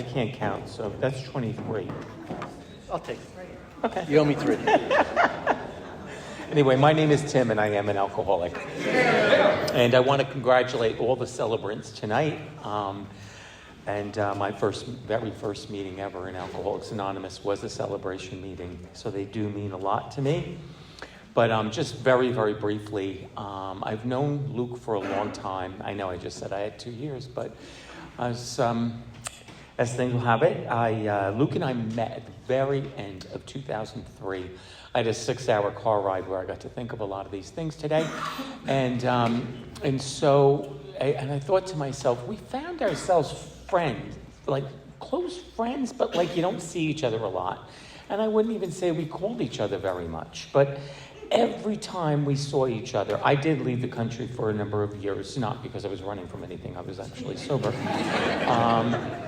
can't count, so that's 23. I'll take it. Okay. You owe me 3. Anyway, my name is Tim, and I am an alcoholic. And I want to congratulate all the celebrants tonight. My very first meeting ever in Alcoholics Anonymous was a celebration meeting, so they do mean a lot to me. But just very, very briefly, I've known Luke for a long time. I know I just said I had 2 years, but as things will have it, Luke and I met at the very end of 2003. I had a 6-hour car ride where I got to think of a lot of these things today. And so I thought to myself, we found ourselves friends, like close friends, but like you don't see each other a lot. And I wouldn't even say we called each other very much. But every time we saw each other, I did leave the country for a number of years, not because I was running from anything, I was actually sober.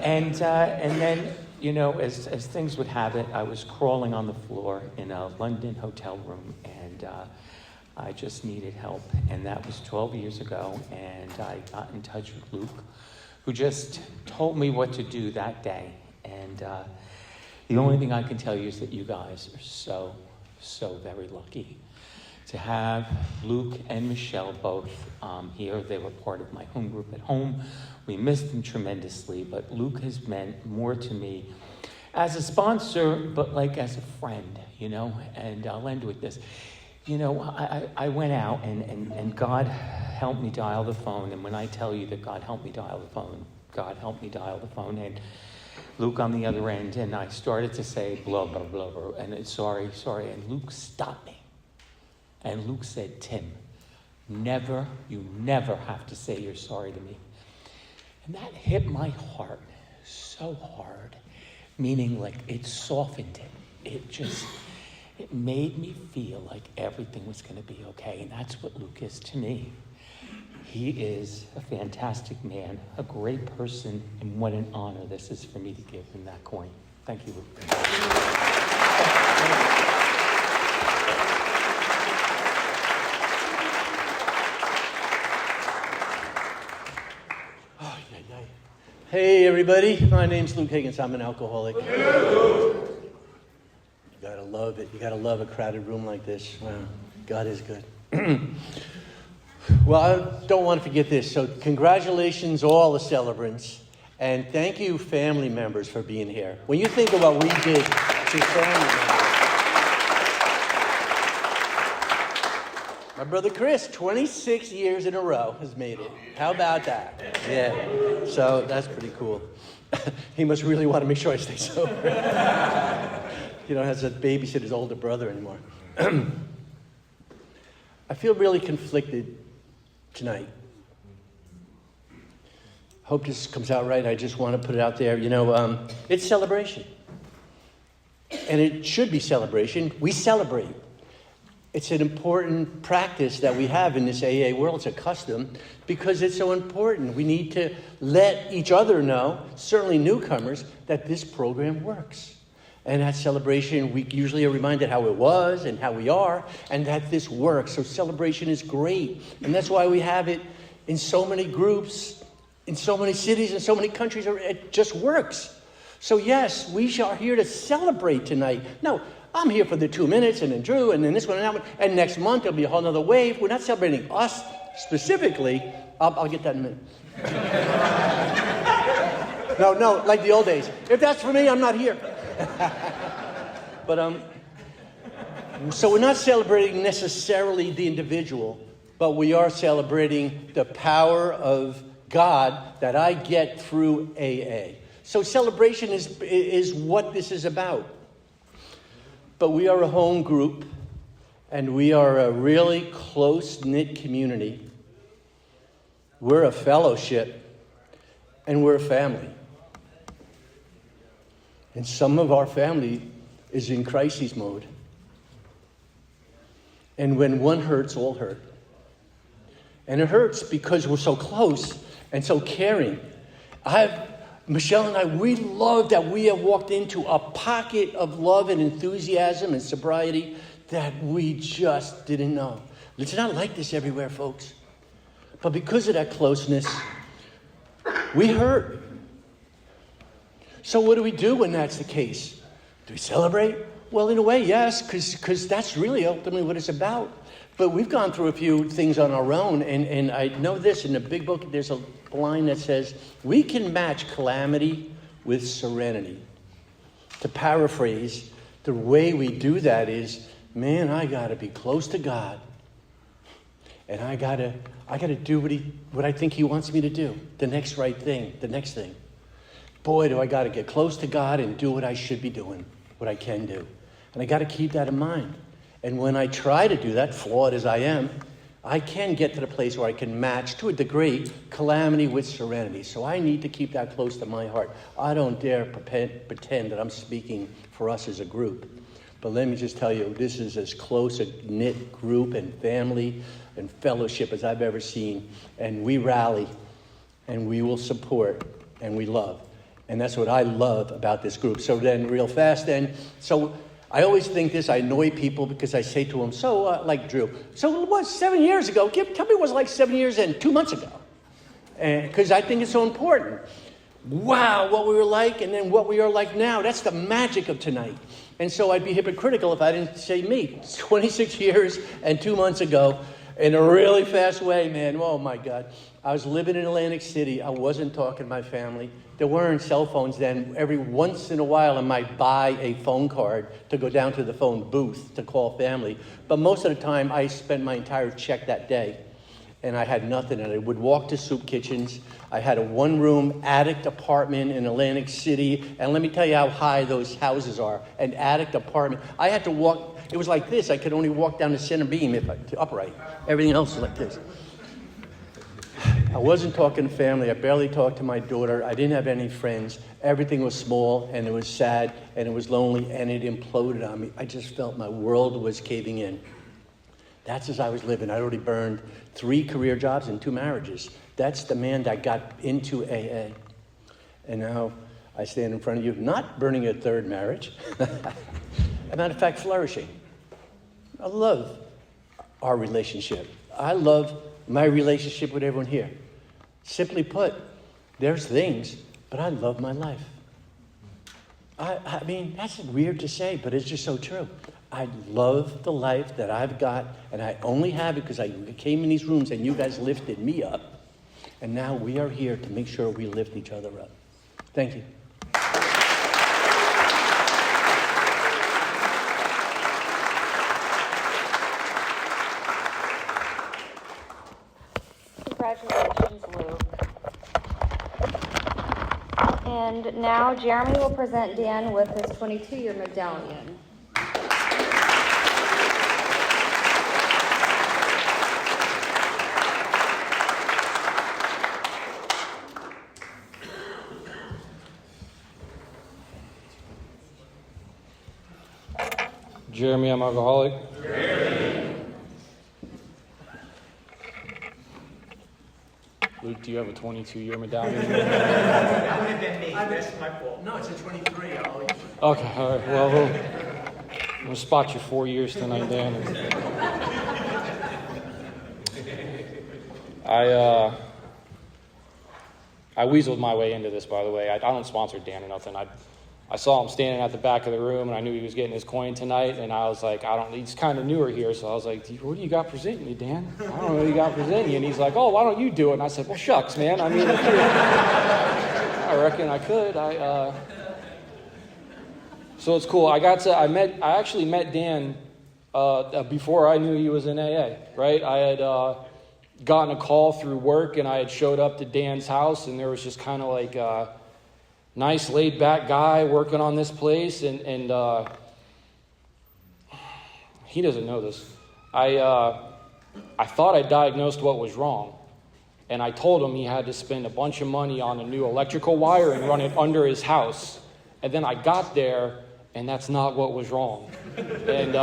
And then, you know, as things would have it, I was crawling on the floor in a London hotel room, and I just needed help. And that was 12 years ago, and I got in touch with Luke, who just told me what to do that day. And the only thing I can tell you is that you guys are so very lucky to have Luke and Michelle both here. They were part of my home group at home. We missed them tremendously, but Luke has meant more to me as a sponsor, but like as a friend, you know. And I'll end with this. You know, I went out and God helped me dial the phone. And when I tell you that God helped me dial the phone, God helped me dial the phone. And Luke on the other end, and I started to say blah, blah, blah, blah, and sorry. And Luke stopped me. And Luke said, Tim, you never have to say you're sorry to me. And that hit my heart so hard, meaning like it softened it. It made me feel like everything was going to be okay. And that's what Luke is to me. He is a fantastic man, a great person, and what an honor this is for me to give him that coin. Thank you, Luke. Hey, everybody. My name's Luke Higgins. I'm an alcoholic. You gotta love it. You gotta love a crowded room like this. Wow. God is good. Well, I don't want to forget this. So congratulations, all the celebrants. And thank you, family members, for being here. When you think of what we did to family members. My brother Chris, 26 years in a row, has made it. How about that? Yeah. So that's pretty cool. He must really want to make sure I stay sober. He don't have to babysit his older brother anymore. I feel really conflicted tonight. Hope this comes out right. I just want to put it out there. You know, it's celebration. And it should be celebration. We celebrate. It's an important practice that we have in this AA world. It's a custom because it's so important. We need to let each other know, certainly newcomers, that this program works. And at celebration, we usually are reminded how it was and how we are, and that this works. So celebration is great. And that's why we have it in so many groups, in so many cities, in so many countries. It just works. So yes, we are here to celebrate tonight. No, I'm here for the 2 minutes, and then Drew, and then this one, and that one. And next month, there'll be a whole other wave. We're not celebrating us specifically. I'll get that in a minute. No, like the old days. If that's for me, I'm not here. But so we're not celebrating necessarily the individual, but we are celebrating the power of God that I get through AA. So celebration is what this is about. But we are a home group, and we are a really close-knit community. We're a fellowship, and we're a family. And some of our family is in crisis mode. And when one hurts, all hurt. And it hurts because we're so close and so caring. Michelle and I, we love that we have walked into a pocket of love and enthusiasm and sobriety that we just didn't know. It's not like this everywhere, folks. But because of that closeness, we hurt. So what do we do when that's the case? Do we celebrate? Well, in a way, yes, because that's really ultimately what it's about. But we've gone through a few things on our own, and I know this, in the big book, there's a line that says, we can match calamity with serenity. To paraphrase, the way we do that is, man, I got to be close to God, and I got to do what I think he wants me to do, the next right thing, the next thing. Boy, do I got to get close to God and do what I should be doing, what I can do. And I got to keep that in mind. And when I try to do that, flawed as I am, I can get to the place where I can match, to a degree, calamity with serenity. So I need to keep that close to my heart. I don't dare pretend that I'm speaking for us as a group. But let me just tell you, this is as close a knit group and family and fellowship as I've ever seen. And we rally, and we will support, and we love. And that's what I love about this group. So then, real fast so I always think this, I annoy people because I say to them, like Drew, so it was 7 years ago. Tell me it was like 7 years and 2 months ago. Because I think it's so important. Wow, what we were like and then what we are like now. That's the magic of tonight. And so I'd be hypocritical if I didn't say me. 26 years and 2 months ago, in a really fast way, man. Oh, my God. I was living in Atlantic City. I wasn't talking to my family. There weren't cell phones then. Every once in a while, I might buy a phone card to go down to the phone booth to call family. But most of the time, I spent my entire check that day, and I had nothing. And I would walk to soup kitchens. I had a one-room attic apartment in Atlantic City. And let me tell you how high those houses are. An attic apartment. I had to walk. It was like this. I could only walk down the center beam upright. Everything else was like this. I wasn't talking to family. I barely talked to my daughter. I didn't have any friends. Everything was small, and it was sad, and it was lonely, and it imploded on me. I just felt my world was caving in. That's as I was living. I'd already burned 3 career jobs and 2 marriages. That's the man that got into AA. And now I stand in front of you, not burning a 3rd marriage. As a matter of fact, flourishing. I love our relationship. I love my relationship with everyone here. Simply put, there's things, but I love my life. I mean, that's weird to say, but it's just so true. I love the life that I've got, and I only have it because I came in these rooms and you guys lifted me up. And now we are here to make sure we lift each other up. Thank you. Congratulations, Luke. And now Jeremy will present Dan with his 22-year medallion. Jeremy, I'm alcoholic. Luke, do you have a 22-year medallion? That would have been me. That's my fault. No, it's a 23. Okay, all right. Well, I'm going to spot you 4 years tonight, Dan. I weaseled my way into this, by the way. I don't sponsor Dan or nothing. I saw him standing at the back of the room, and I knew he was getting his coin tonight, and I was like, he's kind of newer here, so I was like, what do you got presenting you, Dan? I don't know what you got presenting you. And he's like, oh, why don't you do it? And I said, well, shucks, man. I mean, I reckon I could. So it's cool. I actually met Dan before I knew he was in AA, right? I had gotten a call through work, and I had showed up to Dan's house, and there was just kind of like nice laid-back guy working on this place, and he doesn't know this. I thought I diagnosed what was wrong, and I told him he had to spend a bunch of money on a new electrical wire and run it under his house. And then I got there, and that's not what was wrong. And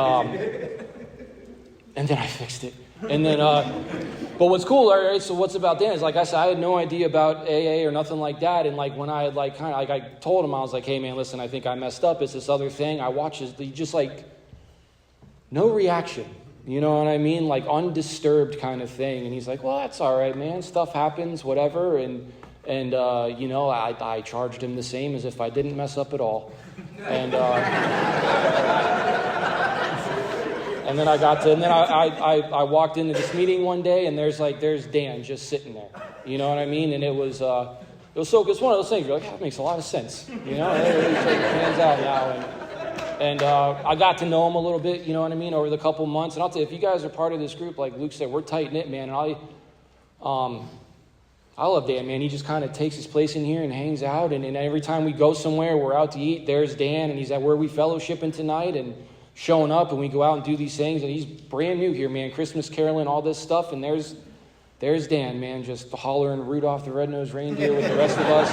then I fixed it. And then, but what's cool, all right, so what's about Dan is, like I said, I had no idea about AA or nothing like that. And like when I had I told him, I was like, hey man, listen, I think I messed up. It's this other thing. I watch this, just like no reaction. You know what I mean? Like undisturbed kind of thing. And he's like, well, that's all right, man. Stuff happens, whatever. And And, you know, I charged him the same as if I didn't mess up at all. And and then I walked into this meeting one day, and there's Dan just sitting there. You know what I mean? And it was so good. It's one of those things. You're like, that makes a lot of sense. You know, he's like hands out now. And I got to know him a little bit, you know what I mean, over the couple months. And I'll tell you, if you guys are part of this group, like Luke said, we're tight-knit, man. And I love Dan, man. He just kind of takes his place in here and hangs out. And every time we go somewhere, we're out to eat, there's Dan, and he's at where we fellowshipping tonight and showing up, and we go out and do these things. And he's brand new here, man. Christmas caroling, all this stuff. And there's Dan, man, just hollering Rudolph the Red-Nosed Reindeer with the rest of us.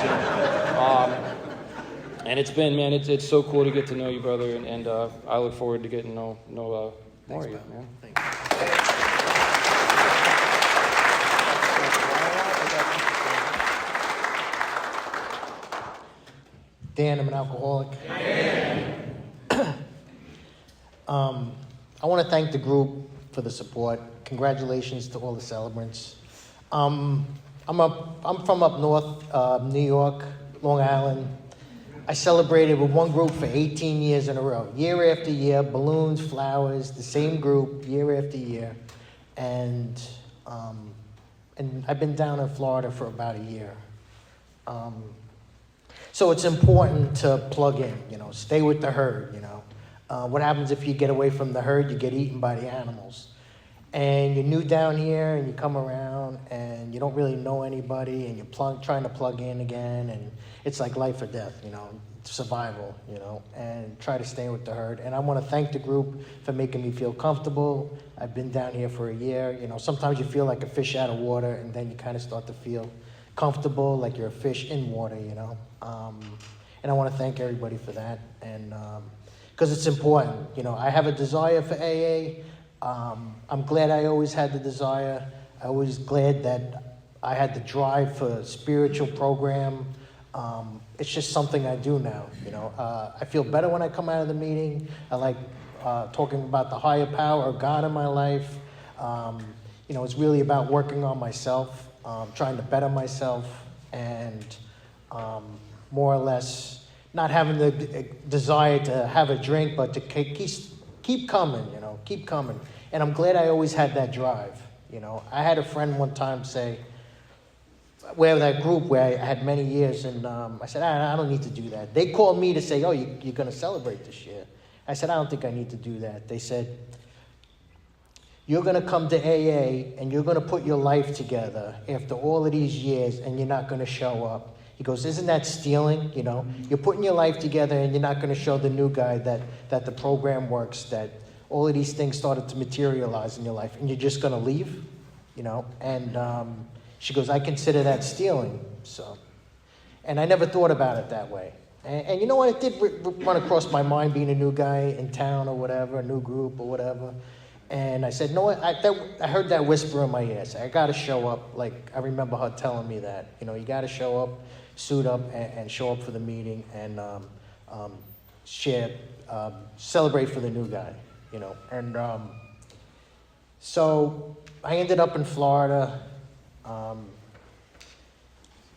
And it's been, man, it's so cool to get to know you, brother. And I look forward to getting to know more of you, man. Thanks. Dan, I'm an alcoholic. I want to thank the group for the support. Congratulations to all the celebrants. I'm from up north, New York, Long Island. I celebrated with one group for 18 years in a row, year after year, balloons, flowers, the same group, year after year. And I've been down in Florida for about a year. So it's important to plug in, stay with the herd, What happens if you get away from the herd? You get eaten by the animals. And you're new down here, and you come around, and you don't really know anybody, and you're trying to plug in again, and it's like life or death, survival, and try to stay with the herd. And I want to thank the group for making me feel comfortable. I've been down here for a year. Sometimes you feel like a fish out of water, and then you kind of start to feel comfortable, like you're a fish in water, And I want to thank everybody for that, and because it's important. I have a desire for AA. I'm glad I always had the desire. I was glad that I had the drive for a spiritual program. It's just something I do now, I feel better when I come out of the meeting. I like talking about the higher power of God in my life. It's really about working on myself, trying to better myself, and more or less not having the desire to have a drink, but to keep coming, keep coming. And I'm glad I always had that drive, I had a friend one time say, we have that group where I had many years, and I said, I don't need to do that. They called me to say, oh, you're going to celebrate this year. I said, I don't think I need to do that. They said, you're going to come to AA, and you're going to put your life together after all of these years, and you're not going to show up. He goes, isn't that stealing? You're putting your life together, and you're not going to show the new guy that the program works, that all of these things started to materialize in your life, and you're just going to leave, And she goes, I consider that stealing. So, and I never thought about it that way. And you know what? It did run across my mind being a new guy in town or whatever, a new group or whatever. And I said, you know what? I heard that whisper in my ear. I got to show up. Like, I remember her telling me that. You got to show up, suit up, and show up for the meeting and celebrate for the new guy, And so I ended up in Florida.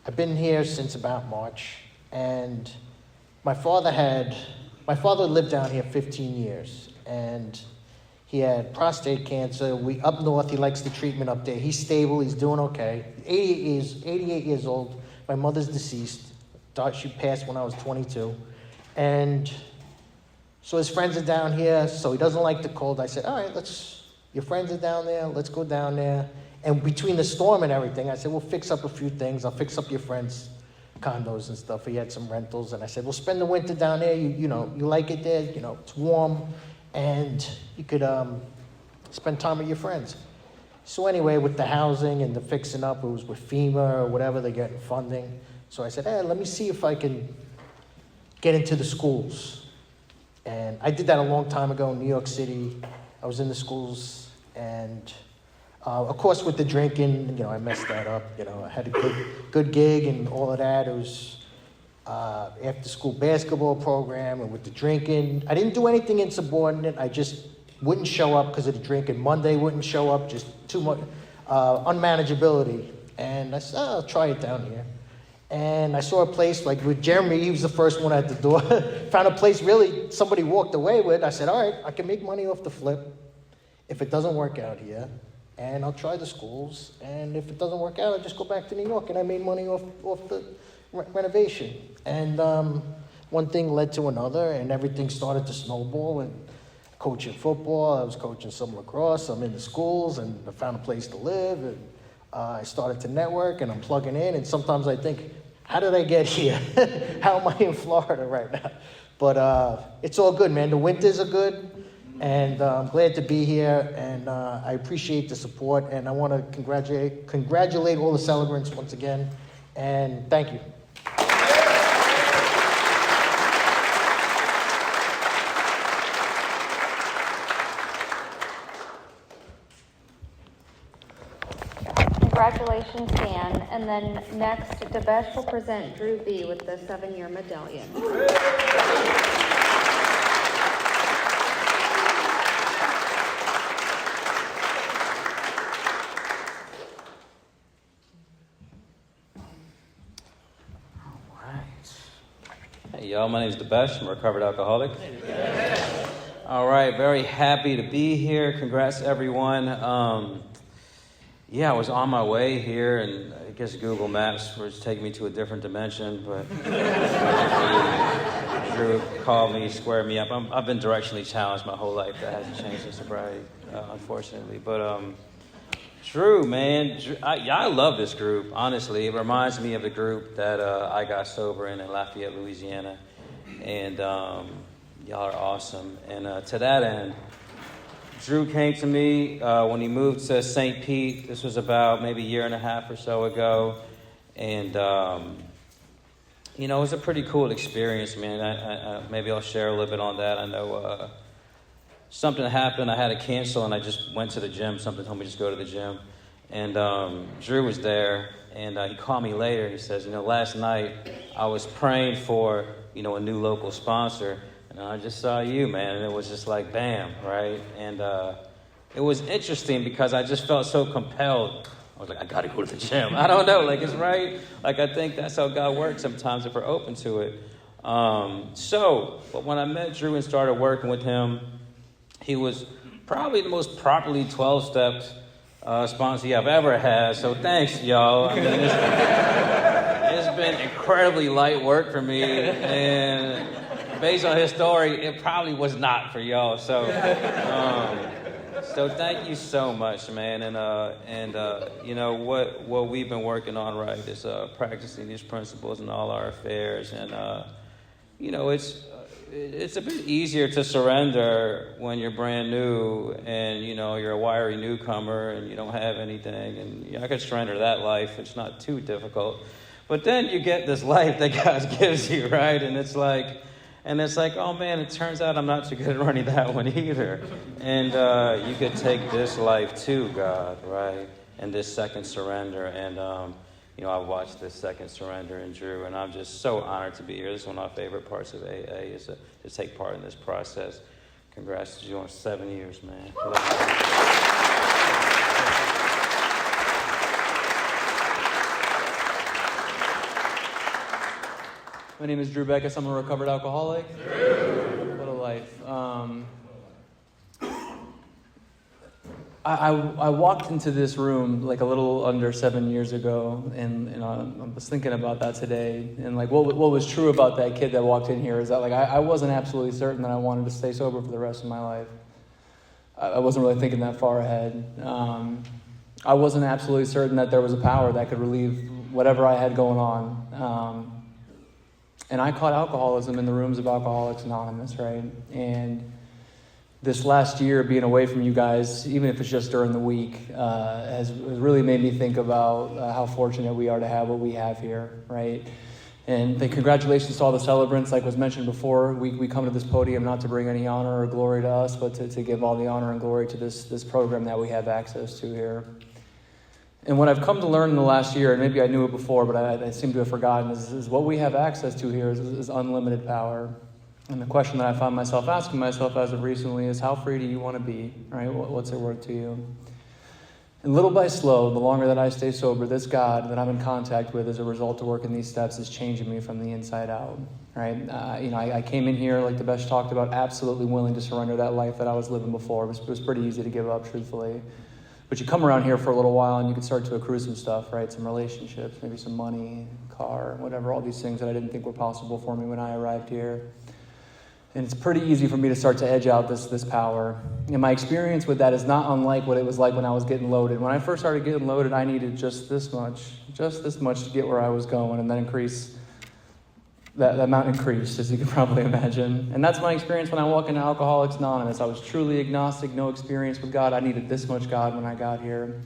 I've been here since about March, and my father lived down here 15 years, and he had prostate cancer. Up north, he likes the treatment up there. He's stable, he's doing okay. 88 years old. My mother's deceased. She passed when I was 22. And so his friends are down here, so he doesn't like the cold. I said, all right, your friends are down there, let's go down there. And between the storm and everything, I said, we'll fix up a few things. I'll fix up your friends' condos and stuff. He had some rentals. And I said, we'll spend the winter down there. You like it there. It's warm. And you could spend time with your friends. So anyway, with the housing and the fixing up, it was with FEMA or whatever, they're getting funding. So I said, let me see if I can get into the schools. And I did that a long time ago in New York City. I was in the schools, and of course, with the drinking, I messed that up. I had a good gig and all of that. It was after school basketball program, and with the drinking, I didn't do anything insubordinate. I just wouldn't show up because of the drinking. Monday wouldn't show up, just too much unmanageability. And I said, I'll try it down here. And I saw a place, like with Jeremy, he was the first one at the door. Found a place really somebody walked away with. I said, all right, I can make money off the flip if it doesn't work out here. And I'll try the schools. And if it doesn't work out, I'll just go back to New York. And I made money off the renovation. And one thing led to another, and everything started to snowball. And coaching football, I was coaching some lacrosse. I'm in the schools, and I found a place to live. And I started to network, and I'm plugging in. And sometimes I think, how did I get here? How am I in Florida right now? But it's all good, man. The winters are good. And I'm glad to be here, and I appreciate the support, and I want to congratulate all the celebrants once again, and thank you. Congratulations, Dan. And then next, Debesh will present Drew B. with the 7-year medallion. Hey y'all, my name is Debesh. I'm a recovered alcoholic. All right, very happy to be here. Congrats everyone. I was on my way here, and I guess Google Maps was taking me to a different dimension, but Drew called me, squared me up. I've been directionally challenged my whole life. That hasn't changed in sobriety, unfortunately. But Drew, man, I love this group, honestly. It reminds me of the group that I got sober in Lafayette, Louisiana. And y'all are awesome. And to that end, Drew came to me when he moved to St. Pete. This was about maybe a year and a half or so ago. And, it was a pretty cool experience, man. Maybe I'll share a little bit on that. I know something happened. I had to cancel, and I just went to the gym. Something told me just go to the gym. And Drew was there, and he called me later. He says, last night I was praying for, a new local sponsor, and I just saw you, man. And it was just like, bam, right? And it was interesting because I just felt so compelled. I was like, I got to go to the gym. I don't know, it's right. I think that's how God works sometimes if we're open to it. But when I met Drew and started working with him, he was probably the most properly 12-stepped sponsee I've ever had. So thanks, y'all. I mean, it's been incredibly light work for me. And based on his story, it probably was not for y'all. So thank you so much, man. And what we've been working on, right, is practicing these principles in all our affairs. And, it's a bit easier to surrender when you're brand new and, you're a wiry newcomer and you don't have anything. And I could surrender that life. It's not too difficult. But then you get this life that God gives you, right? And it's like, oh, man, it turns out I'm not too good at running that one either. And you could take this life too, God, right? And this second surrender. And, I watched this second surrender in Drew, and I'm just so honored to be here. This is one of my favorite parts of AA is to take part in this process. Congrats to you on 7 years, man. My name is Drew Beckus. I'm a recovered alcoholic. What a life. I walked into this room like a little under 7 years ago, and I was thinking about that today. And what was true about that kid that walked in here is that I wasn't absolutely certain that I wanted to stay sober for the rest of my life. I wasn't really thinking that far ahead. I wasn't absolutely certain that there was a power that could relieve whatever I had going on. And I caught alcoholism in the rooms of Alcoholics Anonymous, right? And this last year, being away from you guys, even if it's just during the week, has really made me think about how fortunate we are to have what we have here, right? And congratulations to all the celebrants. Like was mentioned before, we come to this podium not to bring any honor or glory to us, but to give all the honor and glory to this program that we have access to here. And what I've come to learn in the last year, and maybe I knew it before, but I seem to have forgotten, is what we have access to here is unlimited power. And the question that I found myself asking myself as of recently is, how free do you want to be, right? What's it worth to you? And little by slow, the longer that I stay sober, this God that I'm in contact with as a result of working these steps is changing me from the inside out, right? I came in here, like the Besh talked about, absolutely willing to surrender that life that I was living before. It was pretty easy to give up, truthfully. But you come around here for a little while and you can start to accrue some stuff, right? Some relationships, maybe some money, car, whatever, all these things that I didn't think were possible for me when I arrived here. And it's pretty easy for me to start to edge out this power. And my experience with that is not unlike what it was like when I was getting loaded. When I first started getting loaded, I needed just this much to get where I was going, and then that amount increased, as you can probably imagine. And that's my experience when I walk into Alcoholics Anonymous. I was truly agnostic, no experience with God. I needed this much God when I got here.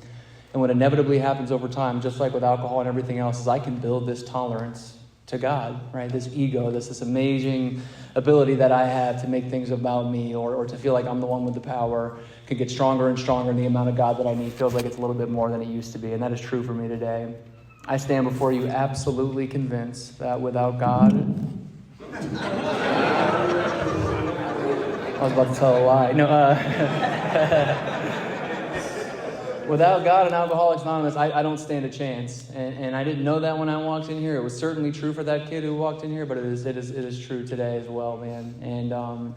And what inevitably happens over time, just like with alcohol and everything else, is I can build this tolerance to God, right? This ego, this amazing ability that I have to make things about me or to feel like I'm the one with the power can get stronger and stronger, and the amount of God that I need feels like it's a little bit more than it used to be. And that is true for me today. I stand before you absolutely convinced that without God... I was about to tell a lie. No, without God and Alcoholics Anonymous, I don't stand a chance. And I didn't know that when I walked in here. It was certainly true for that kid who walked in here, but it is true today as well, man. And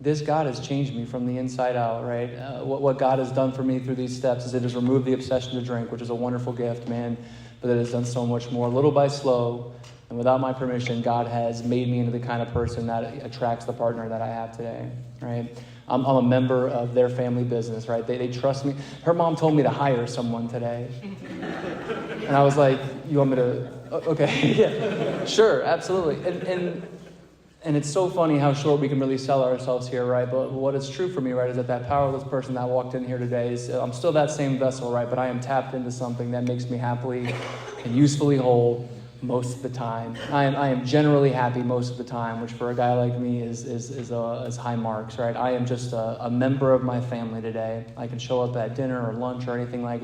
this God has changed me from the inside out, right? What God has done for me through these steps is it has removed the obsession to drink, which is a wonderful gift, man. But it has done so much more. Little by slow, and without my permission, God has made me into the kind of person that attracts the partner that I have today, right? I'm a member of their family business, right? They trust me. Her mom told me to hire someone today. And I was like, you want me to? Okay, yeah, sure, absolutely. And it's so funny how short we can really sell ourselves here, right? But what is true for me, right, is that powerless person that walked in here today is, I'm still that same vessel, right? But I am tapped into something that makes me happily and usefully whole most of the time. I am generally happy most of the time, which for a guy like me is high marks, right? I am just a member of my family today. I can show up at dinner or lunch or anything like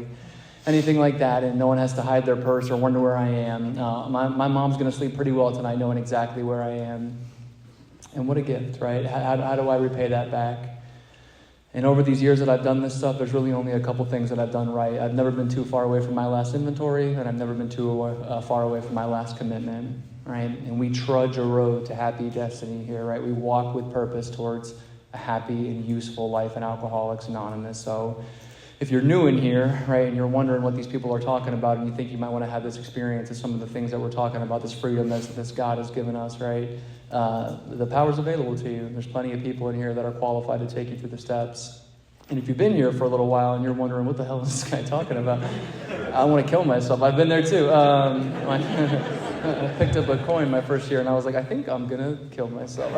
that, and no one has to hide their purse or wonder where I am. My mom's going to sleep pretty well tonight knowing exactly where I am. And what a gift, right? How do I repay that back? And over these years that I've done this stuff, there's really only a couple things that I've done right. I've never been too far away from my last inventory, and I've never been too far away from my last commitment, right? And we trudge a road to happy destiny here, right? We walk with purpose towards a happy and useful life in Alcoholics Anonymous. So if you're new in here, right, and you're wondering what these people are talking about, and you think you might want to have this experience of some of the things that we're talking about, this freedom that this God has given us, right? The power's available to you. There's plenty of people in here that are qualified to take you through the steps. And if you've been here for a little while and you're wondering, what the hell is this guy talking about? I want to kill myself. I've been there too. I picked up a coin my first year and I was like, I think I'm going to kill myself.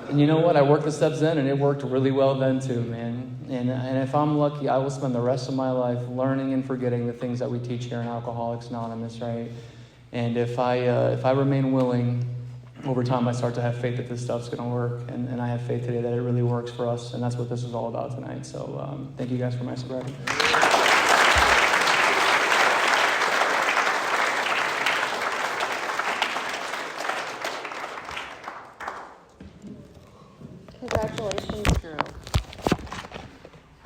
And you know what? I worked the steps then and it worked really well then too, man. And if I'm lucky, I will spend the rest of my life learning and forgetting the things that we teach here in Alcoholics Anonymous, right? And if I remain willing, over time I start to have faith that this stuff's going to work. And I have faith today that it really works for us. And that's what this is all about tonight. So thank you guys for my sobriety. Congratulations, Drew.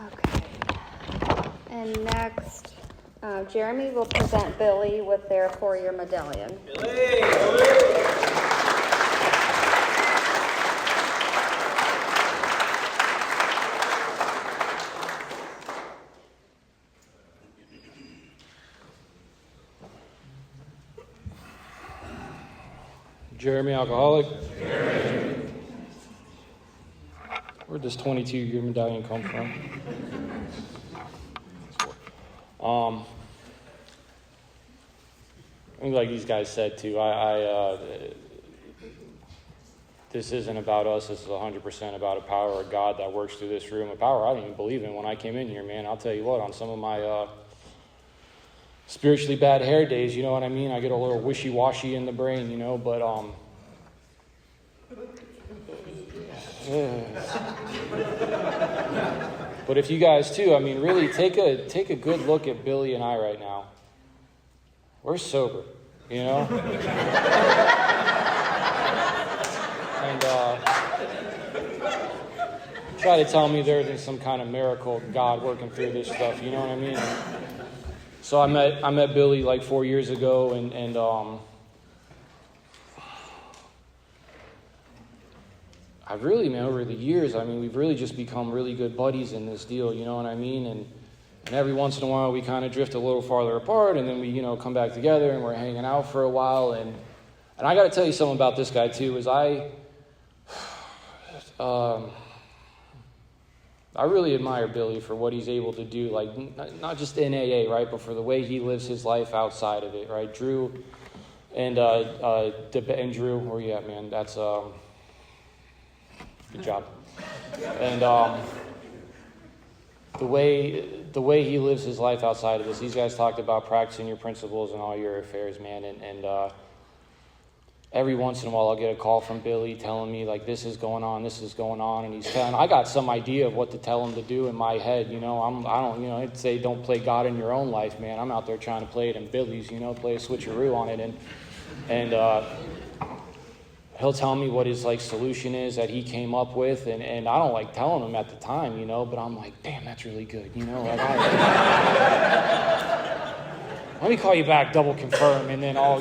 Okay. And next, Jeremy will present Billy with their 4-year medallion. Jeremy, alcoholic. Where'd this 22-year medallion come from? Like these guys said too, this isn't about us. This is 100% about a power of God that works through this room. A power I didn't even believe in when I came in here, man. I'll tell you what, on some of my spiritually bad hair days, you know what I mean? I get a little wishy-washy in the brain, you know, but but if you guys too, I mean, really take a good look at Billy and I right now. We're sober, you know? And try to tell me there's some kind of miracle, God working through this stuff. You know what I mean? So I met Billy like 4 years ago, and I've really, man, over the years, I mean, we've really just become really good buddies in this deal. You know what I mean? And every once in a while, we kind of drift a little farther apart, and then we, come back together, and we're hanging out for a while. And I got to tell you something about this guy too. Is I really admire Billy for what he's able to do, like not just in AA, right, but for the way he lives his life outside of it, right? Drew and Drew, where you at, man? That's good job. And the way he lives his life outside of this, these guys talked about practicing your principles in all your affairs, man, and every once in a while, I'll get a call from Billy telling me, like, this is going on, and he's telling, I got some idea of what to tell him to do in my head, I'd say don't play God in your own life, man. I'm out there trying to play it in Billy's, play a switcheroo on it, and he'll tell me what his, like, solution is that he came up with, and I don't like telling him at the time, but I'm like, damn, that's really good, like, let me call you back, double confirm, and then I'll,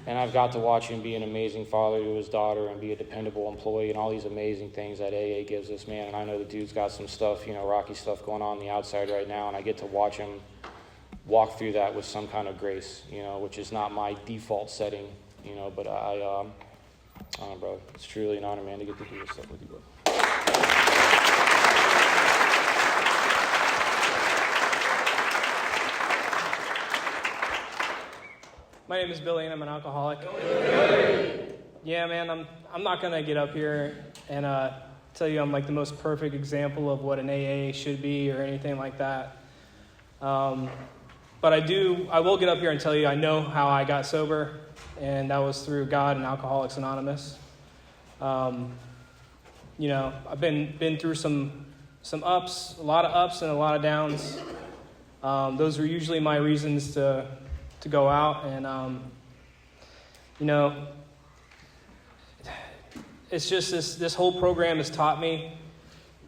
and I've got to watch him be an amazing father to his daughter and be a dependable employee and all these amazing things that AA gives us, man. And I know the dude's got some stuff, rocky stuff going on the outside right now, and I get to watch him walk through that with some kind of grace, which is not my default setting, but I don't know, bro. It's truly an honor, man, to get to do this stuff with you, bro. My name is Billy, and I'm an alcoholic. Yeah, man, I'm not going to get up here and tell you I'm like the most perfect example of what an AA should be or anything like that. But I will get up here and tell you I know how I got sober, and that was through God and Alcoholics Anonymous. I've been through some ups, a lot of ups and a lot of downs. Those were usually my reasons to go out, and it's just this whole program has taught me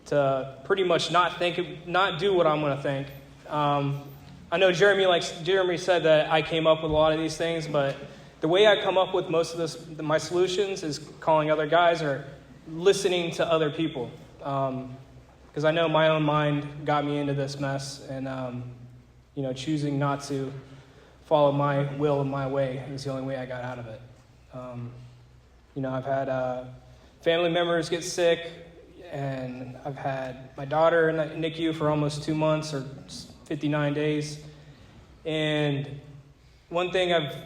to pretty much not do what I'm going to think. I know Jeremy said that I came up with a lot of these things, but the way I come up with most of my solutions is calling other guys or listening to other people, because I know my own mind got me into this mess, and choosing not to follow my will and my way is the only way I got out of it. I've had family members get sick, and I've had my daughter in NICU for almost 2 months or 59 days. And one thing that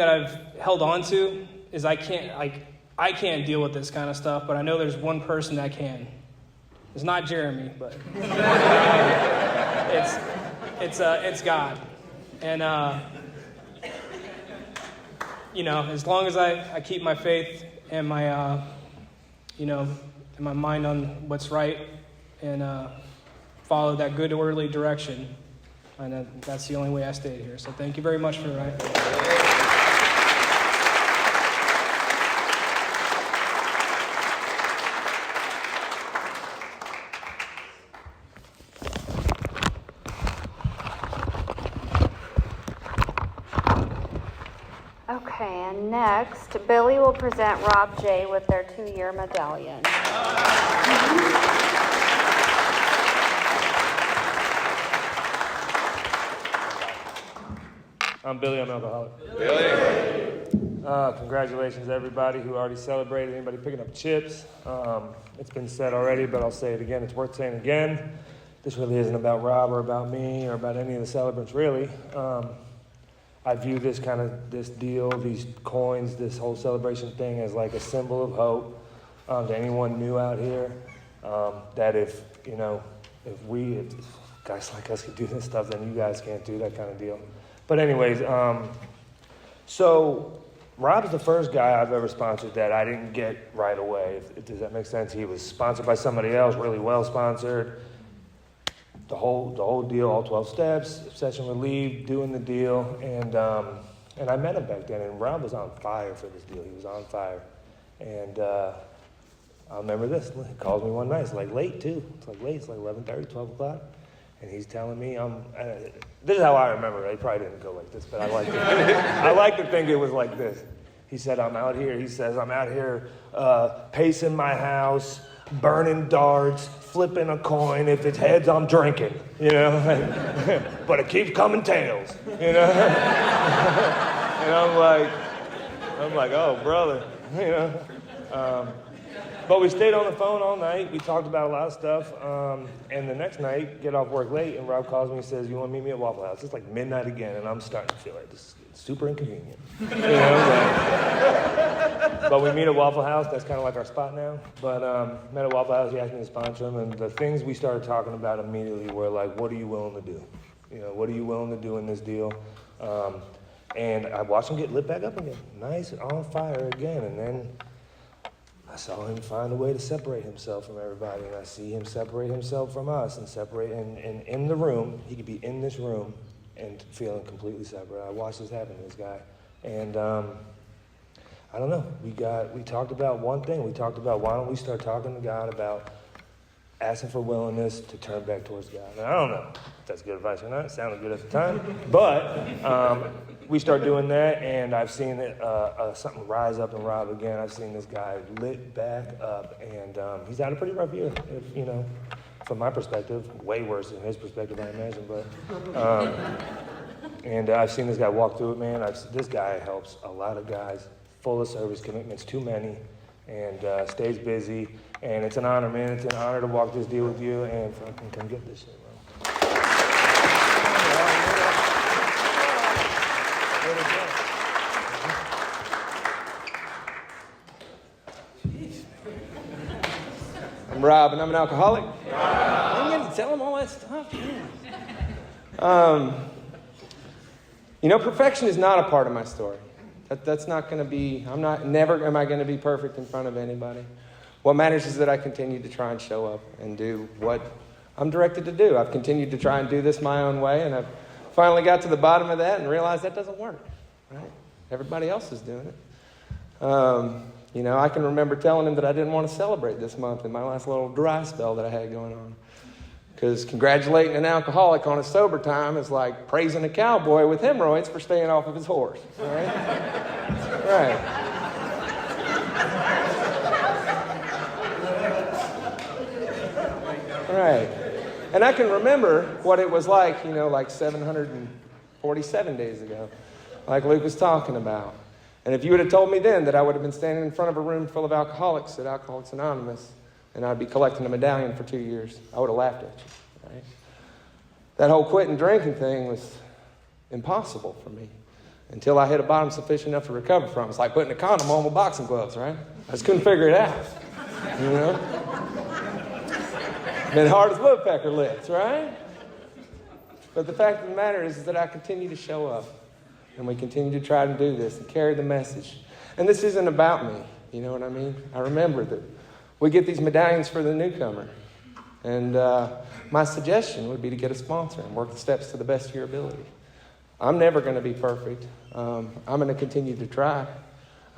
I've held on to is I can't deal with this kind of stuff, but I know there's one person that can. It's not Jeremy, but it's God. And, as long as I keep my faith and my, and my mind on what's right and follow that good, orderly direction, and that's the only way I stayed here. So thank you very much for the right. Okay, and next, Billy will present Rob J. with their 2-year medallion. I'm Billy, I'm an alcoholic. Billy! Congratulations to everybody who already celebrated, anybody picking up chips. It's been said already, but I'll say it again, it's worth saying again. This really isn't about Rob or about me or about any of the celebrants, really. I view this deal, these coins, this whole celebration thing as like a symbol of hope to anyone new out here. That if guys like us can do this stuff, then you guys can't do that kind of deal. But anyways, so Rob's the first guy I've ever sponsored that I didn't get right away. Does that make sense? He was sponsored by somebody else, really well sponsored. The whole deal, all 12 steps, session relief, doing the deal, and I met him back then, and Rob was on fire for this deal. He was on fire, and I remember this. He calls me one night. It's like late, too. It's like late. It's like 11:30, 12 o'clock. And he's telling me, this is how I remember it. He probably didn't go like this, but I like to think it was like this. He said, I'm out here pacing my house, burning darts, flipping a coin. If it's heads, I'm drinking, you know. But it keeps coming tails, you know. And I'm like, oh, brother, you know. But we stayed on the phone all night. We talked about a lot of stuff. And the next night, get off work late, and Rob calls me and says, you want to meet me at Waffle House? It's like midnight again, and I'm starting to feel like this is super inconvenient. You know, but we meet at Waffle House. That's kind of like our spot now. But met at Waffle House. He asked me to sponsor him, and the things we started talking about immediately were like, what are you willing to do? You know, what are you willing to do in this deal? And I watched him get lit back up again. Nice, on fire again. And then I saw him find a way to separate himself from everybody, and I see him separate himself from us and separate, and in the room, he could be in this room and feeling completely separate. I watched this happen to this guy, and I don't know, we talked about one thing. We talked about, why don't we start talking to God about asking for willingness to turn back towards God. And I don't know if that's good advice or not. It sounded good at the time, but we start doing that, and I've seen it, something rise up in Rob again. I've seen this guy lit back up, and he's had a pretty rough year, if, you know, from my perspective, way worse than his perspective, I imagine. But and I've seen this guy walk through it, man. This guy helps a lot of guys, full of service commitments, too many, and stays busy. And it's an honor, man. It's an honor to walk this deal with you, and fucking come get this shit, bro. I'm Rob, and I'm an alcoholic. I'm going to tell him all that stuff. You know, perfection is not a part of my story. That's not going to be. Never am I going to be perfect in front of anybody. What matters is that I continue to try and show up and do what I'm directed to do. I've continued to try and do this my own way, and I've finally got to the bottom of that and realized that doesn't work. Right? Everybody else is doing it. You know, I can remember telling him that I didn't want to celebrate this month in my last little dry spell that I had going on. Because congratulating an alcoholic on his sober time is like praising a cowboy with hemorrhoids for staying off of his horse. Right? Right. Right. And I can remember what it was like, you know, like 747 days ago, like Luke was talking about. And if you would have told me then that I would have been standing in front of a room full of alcoholics at Alcoholics Anonymous and I'd be collecting a medallion for 2 years, I would have laughed at you, right? That whole quitting drinking thing was impossible for me until I hit a bottom sufficient enough to recover from. It's like putting a condom on with boxing gloves, right? I just couldn't figure it out, you know? Been hard as woodpecker lips, right? But the fact of the matter is that I continue to show up. And we continue to try to do this and carry the message. And this isn't about me, you know what I mean? I remember that we get these medallions for the newcomer. And my suggestion would be to get a sponsor and work the steps to the best of your ability. I'm never going to be perfect. I'm going to continue to try.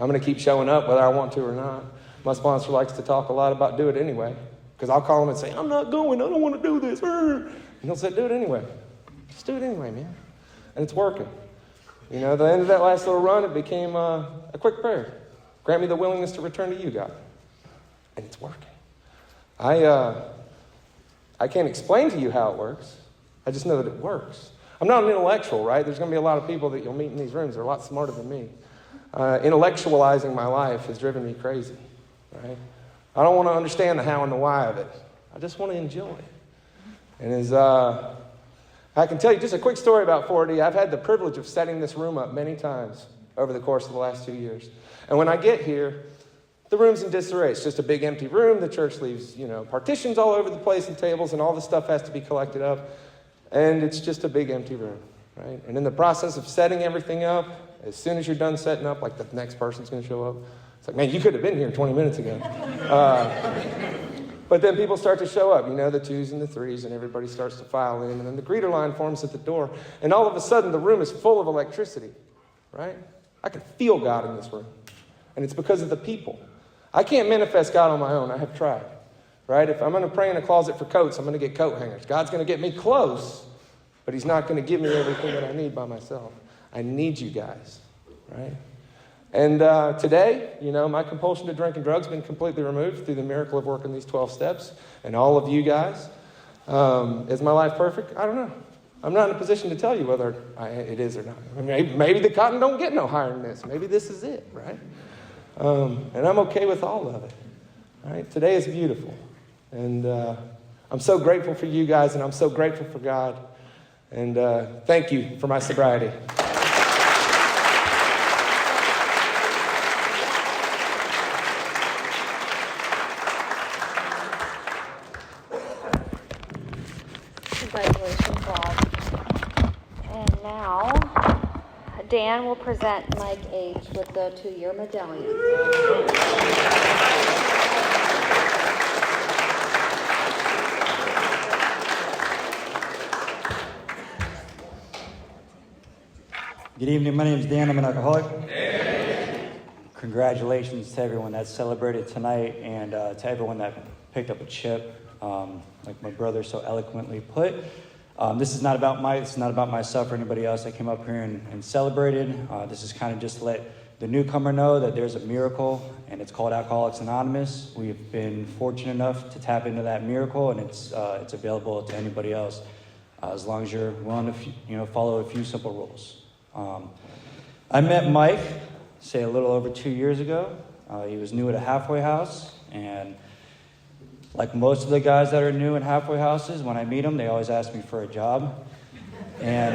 I'm going to keep showing up whether I want to or not. My sponsor likes to talk a lot about do it anyway. Because I'll call him and say, I'm not going, I don't want to do this. And he'll say, do it anyway. Just do it anyway, man. And it's working. You know, at the end of that last little run, it became a quick prayer. Grant me the willingness to return to you, God. And it's working. I can't explain to you how it works. I just know that it works. I'm not an intellectual, right? There's going to be a lot of people that you'll meet in these rooms. They're a lot smarter than me. Intellectualizing my life has driven me crazy, right? I don't want to understand the how and the why of it. I just want to enjoy it. And as I can tell you just a quick story about 4D. I've had the privilege of setting this room up many times over the course of the last 2 years. And when I get here, the room's in disarray. It's just a big empty room. The church leaves, you know, partitions all over the place and tables, and all the stuff has to be collected up. And it's just a big empty room, right? And in the process of setting everything up, as soon as you're done setting up, like the next person's going to show up, it's like, man, you could have been here 20 minutes ago. But then people start to show up, you know, the 2s and the 3s, and everybody starts to file in. And then the greeter line forms at the door. And all of a sudden, the room is full of electricity, right? I can feel God in this room. And it's because of the people. I can't manifest God on my own. I have tried, right? If I'm going to pray in a closet for coats, I'm going to get coat hangers. God's going to get me close, but he's not going to give me everything that I need by myself. I need you guys, right? And today, my compulsion to drink and drugs has been completely removed through the miracle of working these 12 steps and all of you guys. Is my life perfect? I don't know. I'm not in a position to tell you whether it is or not. I mean, maybe the cotton don't get no higher than this. Maybe this is it, right? And I'm okay with all of it. All right? Today is beautiful. And I'm so grateful for you guys, and I'm so grateful for God. And thank you for my sobriety. Congratulations, Bob. And now, Dan will present Mike H. with the 2-year medallion. Good evening, my name is Dan, I'm an alcoholic. Congratulations to everyone that celebrated tonight and to everyone that picked up a chip. Like my brother so eloquently put, this is not about myself or anybody else that came up here and celebrated. This is kind of just to let the newcomer know that there's a miracle, and it's called Alcoholics Anonymous. We've been fortunate enough to tap into that miracle, and it's available to anybody else as long as you're willing to follow a few simple rules. I met Mike, say a little over 2 years ago. He was new at a halfway house, and like most of the guys that are new in halfway houses, when I meet them, they always ask me for a job. And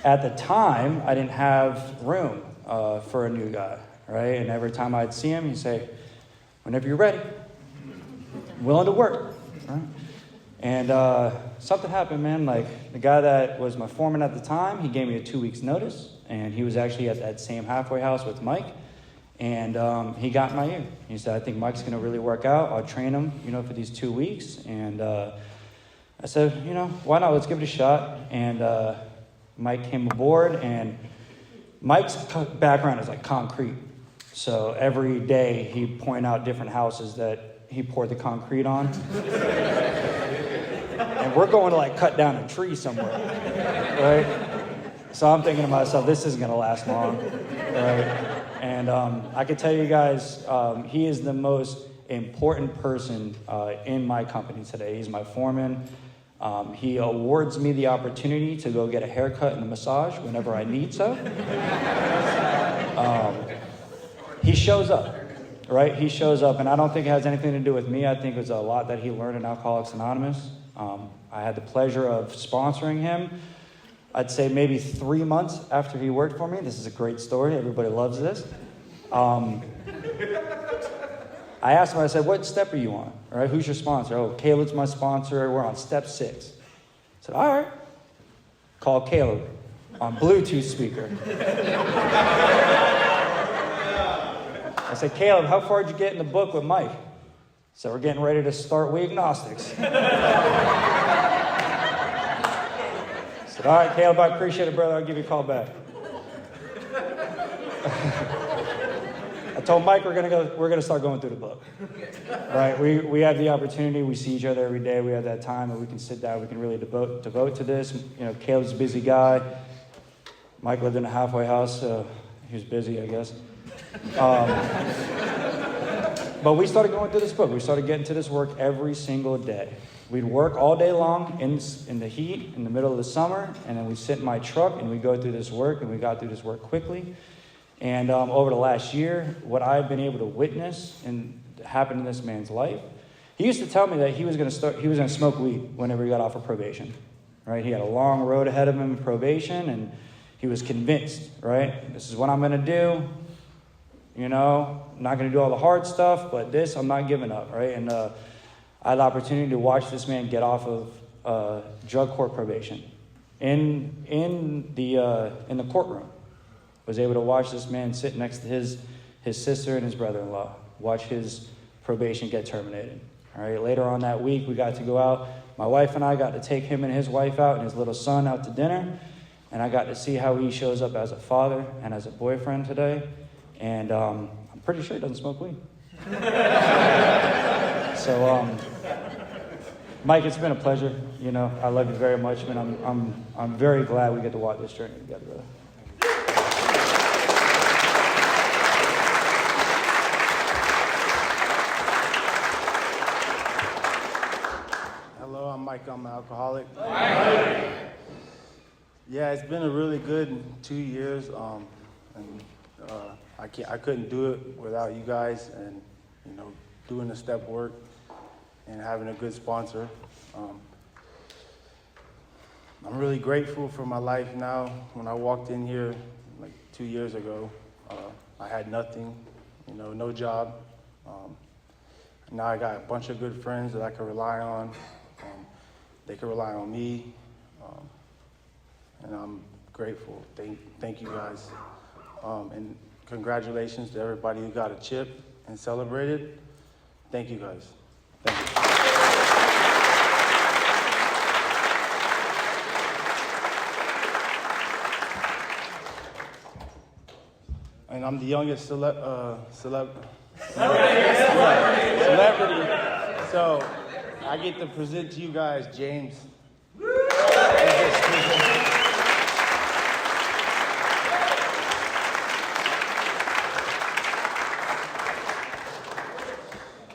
at the time, I didn't have room for a new guy, right? And every time I'd see him, he'd say, whenever you're ready, I'm willing to work, right? And something happened, man. Like the guy that was my foreman at the time, he gave me a 2 weeks notice, and he was actually at that same halfway house with Mike. And he got in my ear. He said, I think Mike's going to really work out. I'll train him, for these 2 weeks. And I said, why not? Let's give it a shot. And Mike came aboard. And Mike's background is like concrete. So every day he'd point out different houses that he poured the concrete on. And we're going to cut down a tree somewhere, right? So I'm thinking to myself, this isn't going to last long, right? And I can tell you guys, he is the most important person in my company today. He's my foreman. He awards me the opportunity to go get a haircut and a massage whenever I need so. He shows up, right? He shows up, and I don't think it has anything to do with me. I think it's a lot that he learned in Alcoholics Anonymous. I had the pleasure of sponsoring him. I'd say maybe 3 months after he worked for me. This is a great story. Everybody loves this. I asked him, I said, what step are you on? All right, who's your sponsor? Oh, Caleb's my sponsor. We're on step 6. I said, all right. Call Caleb on Bluetooth speaker. I said, Caleb, how far did you get in the book with Mike? So we're getting ready to start We Agnostics. All right, Caleb, I appreciate it, brother. I'll give you a call back. I told Mike we're gonna start going through the book. Right? We have the opportunity. We see each other every day. We have that time that we can sit down. We can really devote to this. Caleb's a busy guy. Mike lived in a halfway house, so he was busy, I guess. But we started going through this book. We started getting to this work every single day. We'd work all day long in the heat, in the middle of the summer, and then we'd sit in my truck and we'd go through this work, and we got through this work quickly. And over the last year, what I've been able to witness and happen in this man's life, he used to tell me that he was going to smoke weed whenever he got off of probation, right? He had a long road ahead of him in probation, and he was convinced, right? This is what I'm going to do. I'm not going to do all the hard stuff, but this I'm not giving up, right? And I had the opportunity to watch this man get off of drug court probation in the courtroom. Was able to watch this man sit next to his sister and his brother-in-law, watch his probation get terminated. All right. Later on that week, we got to go out. My wife and I got to take him and his wife out and his little son out to dinner, and I got to see how he shows up as a father and as a boyfriend today. And I'm pretty sure he doesn't smoke weed. So, Mike, it's been a pleasure. You know, I love you very much, man. I'm very glad we get to walk this journey together, brother. Hello, I'm Mike. I'm an alcoholic. Yeah, it's been a really good 2 years. I couldn't do it without you guys, and you know, doing the step work and having a good sponsor. I'm really grateful for my life now. When I walked in here like 2 years ago, I had nothing, you know, no job. Now I got a bunch of good friends that I can rely on. They can rely on me, and I'm grateful. Thank you guys, and congratulations to everybody who got a chip and celebrated. Thank you guys. Thank you. And I'm the youngest celebrity. So I get to present to you guys James.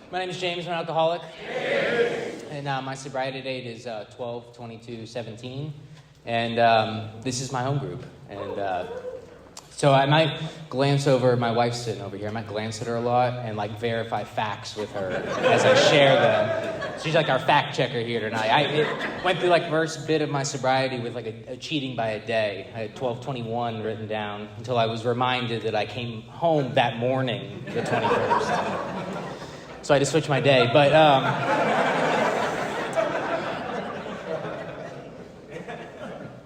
My name is James. I'm an alcoholic. And my sobriety date is 12/22/17. And this is my home group. And so I might glance over, my wife's sitting over here, I might glance at her a lot and like verify facts with her as I share them. She's like our fact checker here tonight. I went through like first bit of my sobriety with like a cheating by a day. I had 12/21 written down until I was reminded that I came home that morning, the 21st. So I had to switch my day. But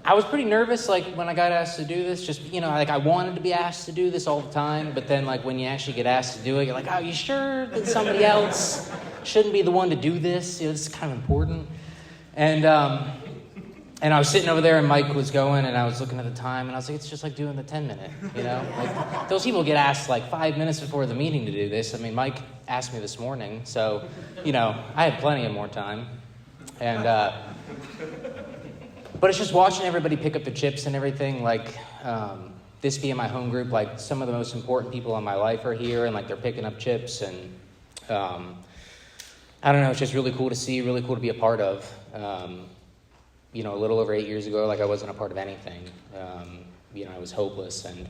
I was pretty nervous, like, when I got asked to do this. Just, you know, like, I wanted to be asked to do this all the time. But then, like, when you actually get asked to do it, you're like, oh, you sure that somebody else shouldn't be the one to do this? You know, this is kind of important. And I was sitting over there, and Mike was going, and I was looking at the time, and I was like, it's just like doing the 10-minute, you know? Like, those people get asked, like, 5 minutes before the meeting to do this. I mean, Mike asked me this morning, so, you know, I had plenty of more time. And, but it's just watching everybody pick up the chips and everything, like, this being my home group, like, some of the most important people in my life are here, and, like, they're picking up chips, and, I don't know, it's just really cool to see, really cool to be a part of. You know, a little over 8 years ago, like, I wasn't a part of anything. You know, I was hopeless, and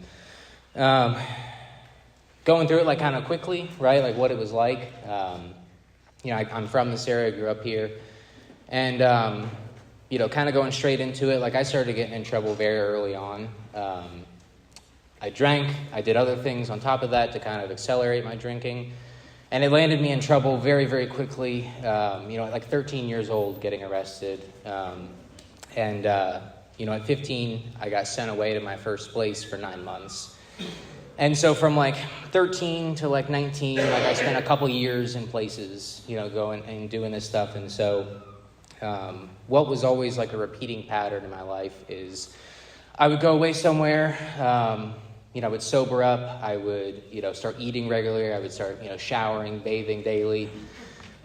going through it, like, kind of quickly, right, like, what it was like. You know, I'm from this area, I grew up here, and, you know, kind of going straight into it, like, I started getting in trouble very early on. I drank, I did other things on top of that to kind of accelerate my drinking, and it landed me in trouble very, very quickly, you know, at like 13 years old, getting arrested. And, you know, at 15, I got sent away to my first place for 9 months. And so from like 13 to like 19, like I spent a couple years in places, you know, going and doing this stuff. And so what was always like a repeating pattern in my life is I would go away somewhere, you know, I would sober up, I would, you know, start eating regularly, I would start, you know, showering, bathing daily.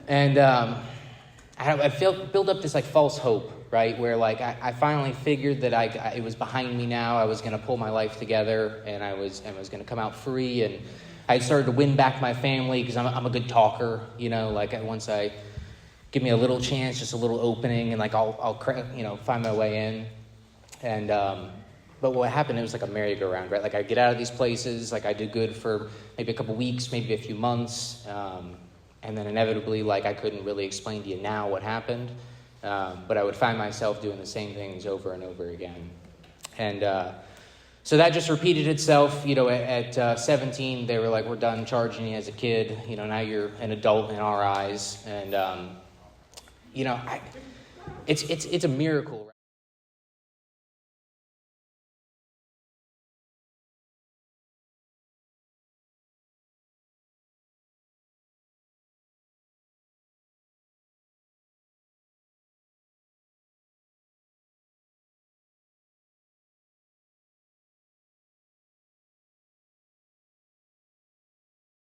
And I built up this like false hope, right? Where like I finally figured that it was behind me now. I was going to pull my life together, and I was going to come out free. And I started to win back my family because I'm a good talker, you know. Like once I give me a little chance, just a little opening, and like I'll you know, find my way in. And but what happened, it was like a merry-go-round, right? Like I get out of these places, like I did good for maybe a couple weeks, maybe a few months, and then inevitably, like I couldn't really explain to you now what happened. But I would find myself doing the same things over and over again. And so that just repeated itself. You know, at 17, they were like, we're done charging you as a kid. You know, now you're an adult in our eyes. And, you know, it's a miracle.